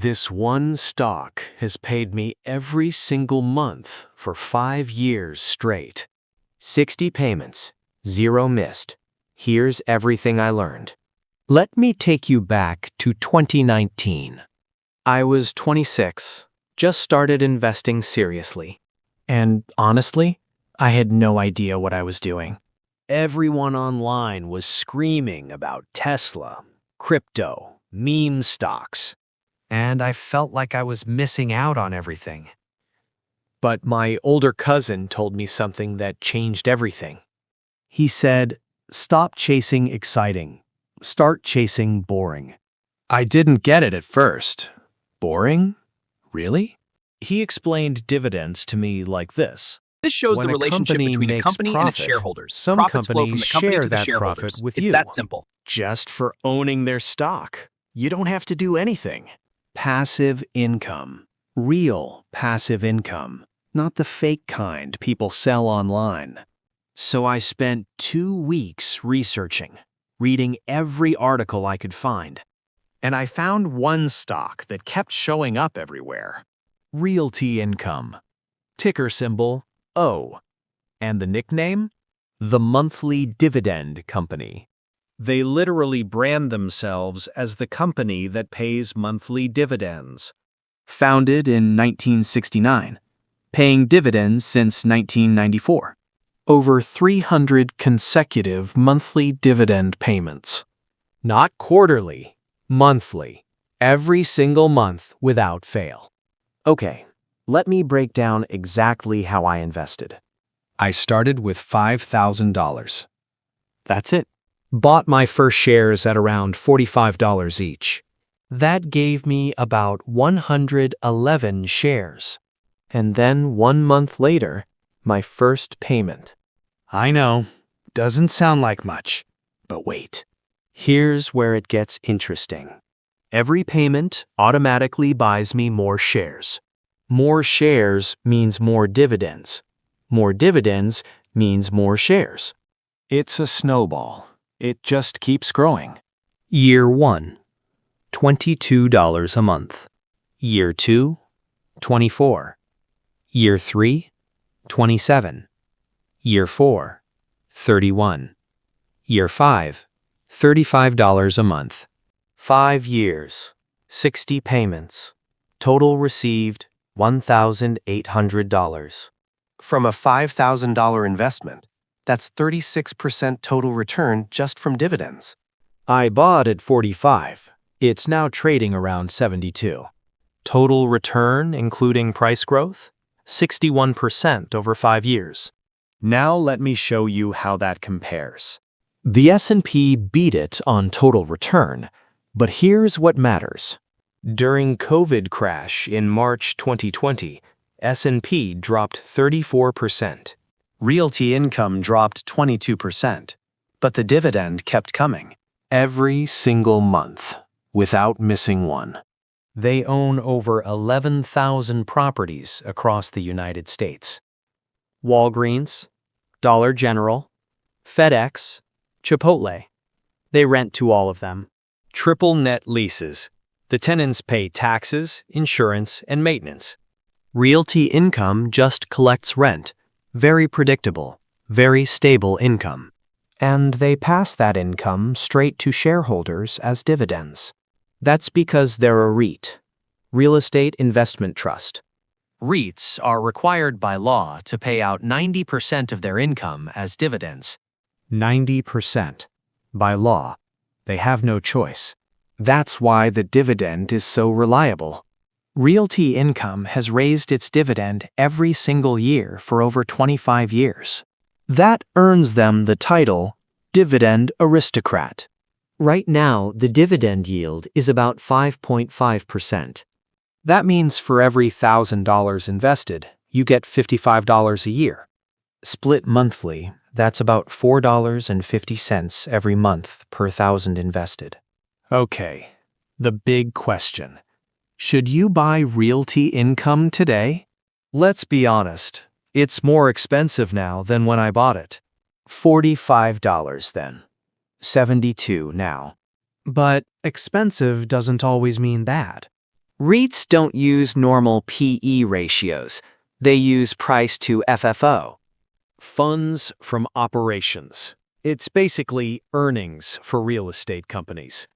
This one stock has paid me every single month for 5 years straight. 60 payments, 0 missed. Here's everything I learned. Let me take you back to 2019. I was 26, just started investing seriously. And honestly, I had no idea what I was doing. Everyone online was screaming about Tesla, crypto, meme stocks, and I felt like I was missing out on everything. But my older cousin told me something that changed everything. He said, "Stop chasing exciting. Start chasing boring." I didn't get it at first. Boring? Really? He explained dividends to me like this. This shows When the a relationship company between a makes company and its profit, shareholders. some Profits flow from the companies company share to the that shareholders. profit with it's you. that simple. Just for owning their stock. You don't have to do anything. Passive income. Real passive income. Not the fake kind people sell online. So I spent 2 weeks researching, reading every article I could find. And I found one stock that kept showing up everywhere. Realty Income. Ticker symbol O. And the nickname? The Monthly Dividend Company. They literally brand themselves as the company that pays monthly dividends. Founded in 1969, paying dividends since 1994. Over 300 consecutive monthly dividend payments. Not quarterly, monthly. Every single month without fail. Okay, let me break down exactly how I invested. I started with $5,000. That's it. Bought my first shares at around $45 each. That gave me about 111 shares. And then 1 month later, my first payment. I know, doesn't sound like much, but wait. Here's where it gets interesting. Every payment automatically buys me more shares. More shares means more dividends. More dividends means more shares. It's a snowball. It just keeps growing. Year 1, $22 a month. Year 2, $24. Year 3, $27. Year 4, $31. Year 5, $35 a month. 5 years, 60 payments. Total received $1,800. From a $5,000 investment, that's 36% total return just from dividends. I bought at 45. It's now trading around 72. Total return, including price growth, 61% over 5 years. Now let me show you how that compares. The S&P beat it on total return, but here's what matters. During COVID crash in March 2020, S&P dropped 34%. Realty Income dropped 22%, but the dividend kept coming. Every single month, without missing one. They own over 11,000 properties across the United States. Walgreens, Dollar General, FedEx, Chipotle. They rent to all of them. Triple net leases. The tenants pay taxes, insurance, and maintenance. Realty Income just collects rent. Very predictable, very stable income. And they pass that income straight to shareholders as dividends. That's because they're a REIT, Real Estate Investment Trust. REITs are required by law to pay out 90% of their income as dividends. 90%. By law. They have no choice. That's why the dividend is so reliable. Realty Income has raised its dividend every single year for over 25 years. That earns them the title Dividend Aristocrat. Right now, the dividend yield is about 5.5%. That means for every $1,000 invested, you get $55 a year. Split monthly, that's about $4.50 every month per 1,000 invested. Okay, the big question. Should you buy Realty Income today? Let's be honest, it's more expensive now than when I bought it. $45 then. $72 now. But expensive doesn't always mean bad. REITs don't use normal PE ratios. They use price to FFO. Funds from operations. It's basically earnings for real estate companies.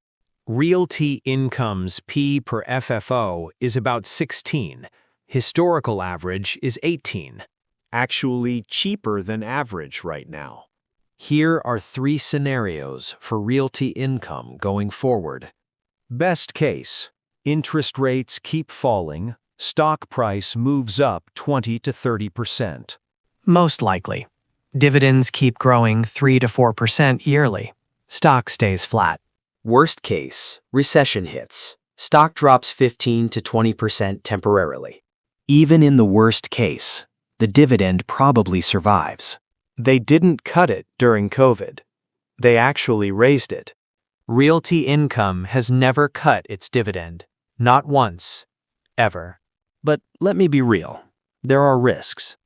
Realty Income's P per FFO is about 16. Historical average is 18. Actually cheaper than average right now. Here are 3 scenarios for Realty Income going forward. Best case, interest rates keep falling, stock price moves up 20 to 30%. Most likely. Dividends keep growing 3 to 4% yearly. Stock stays flat. Worst case, recession hits. Stock drops 15 to 20% temporarily. Even in the worst case, the dividend probably survives. They didn't cut it during COVID. They actually raised it. Realty Income has never cut its dividend. Not once. Ever. But let me be real. There are risks.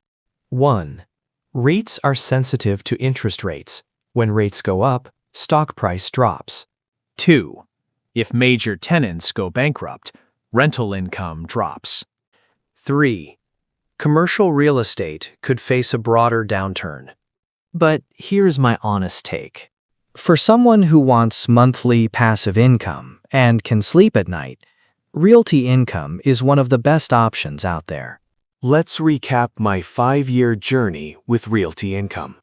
1. REITs are sensitive to interest rates. When rates go up, stock price drops. 2. If major tenants go bankrupt, rental income drops. 3. Commercial real estate could face a broader downturn. But here's my honest take. For someone who wants monthly passive income and can sleep at night, Realty Income is one of the best options out there. Let's recap my 5-year journey with Realty Income.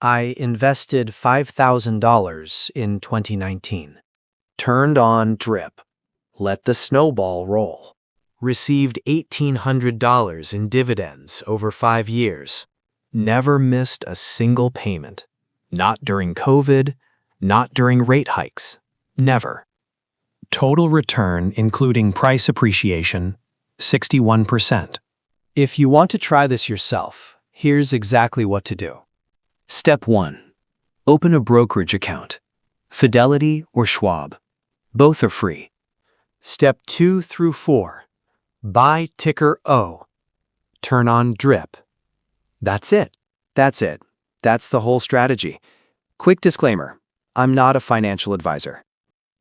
I invested $5,000 in 2019. Turned on DRIP. Let the snowball roll. Received $1,800 in dividends over 5 years. Never missed a single payment. Not during COVID, not during rate hikes. Never. Total return, including price appreciation, 61%. If you want to try this yourself, here's exactly what to do. Step 1. Open a brokerage account. Fidelity or Schwab. Both are free. Step 2 through 4. Buy ticker O. Turn on DRIP. That's it. That's it. That's the whole strategy. Quick disclaimer. I'm not a financial advisor.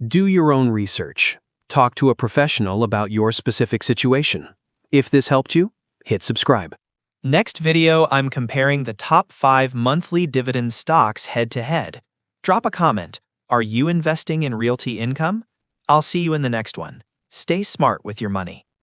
Do your own research. Talk to a professional about your specific situation. If this helped you, hit subscribe. Next video, I'm comparing the top 5 monthly dividend stocks head-to-head. Drop a comment. Are you investing in Realty Income? I'll see you in the next one. Stay smart with your money.